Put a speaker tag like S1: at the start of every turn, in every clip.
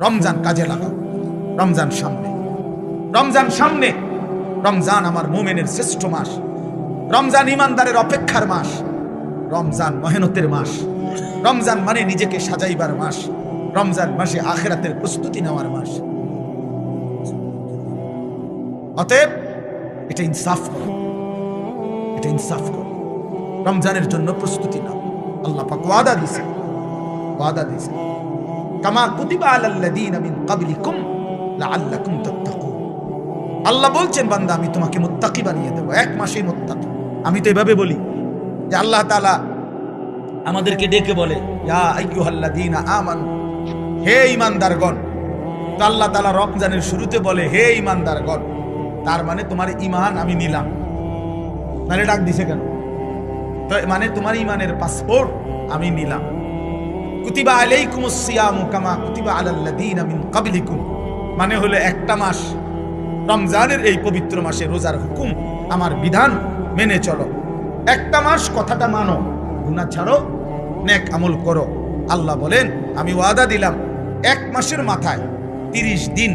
S1: রমজান কাজে লাগাও। রমজান সামনে, রমজান সামনে। রমজান আমার মুমিনের শ্রেষ্ঠ মাস। রমজান ইমানদারের অপেক্ষার মাস। রমজান মেহনতের মাস। রমজান মানে নিজেকে সাজাইবার মাস। রমজান মাসে আখিরাতের প্রস্তুতি নেওয়ার মাস। অতএব এটা ইনসাফ করো, এটা ইনসাফ করো। রমজানের জন্য প্রস্তুতি নাও। আল্লাহ পাক ওয়াদা দিয়েছে, ওয়াদা দিয়েছে, কামা কুতিবা আলাল্লাযীনা মিন ক্বাবলিকুম লাআল্লাকুম তাত্তাকুন। আল্লাহ বলছেন, বান্দা আমি তোমাকে মুত্তাকি বানিয়ে দেব, এক মাসেই মুত্তাকি। আমি তো এভাবে বলি যে আল্লাহ তাআলা আমাদেরকে ডেকে বলে, ইয়া আইয়ুহাল্লাযীনা আমানু, হে ঈমানদারগণ। তো আল্লাহ তাআলা রমজানের শুরুতে বলে, হে ঈমানদারগণ। তার মানে তোমার ঈমান আমি নিলাম। মানে ডাক দিছে কেন? তো মানে তোমার ঈমানের পাসপোর্ট আমি নিলাম। কুতিবা আলাইকুমুস সিয়ামু কামা কুতিবা আলাল্লাযীনা মিন ক্বাবলিকুম, মানে হলো একটা মাস, রমজানের এই পবিত্র মাসে রোজার হুকুম, আমার বিধান মেনে চলো। একটা মাস কথাটা মানো, গুনাহ ছাড়ো, নেক আমল করো। আল্লাহ বলেন, আমি ওয়াদা দিলাম এক মাসের মাথায় 30 দিন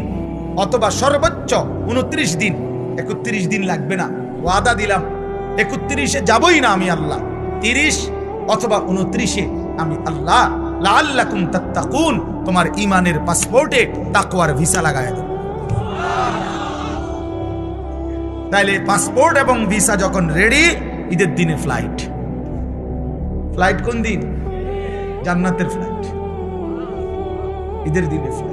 S1: অথবা সর্বোচ্চ 29 দিন, 31 দিন লাগবে না। ওয়াদা দিলাম 31-এ যাবই না আমি আল্লাহ, 30 অথবা 29-এ আমি আল্লাহ লাআল্লাকুম তাত্তাকুন, তোমার ঈমানের পাসপোর্টে তাকওয়ার ভিসা লাগায় দেব। তাইলে পাসপোর্ট এবং ভিসা যখন রেডি, ঈদের দিনে ফ্লাইট। ফ্লাইট কোন দিন? জান্নাতের ফ্লাইট, ঈদের দিনে ফ্লাইট।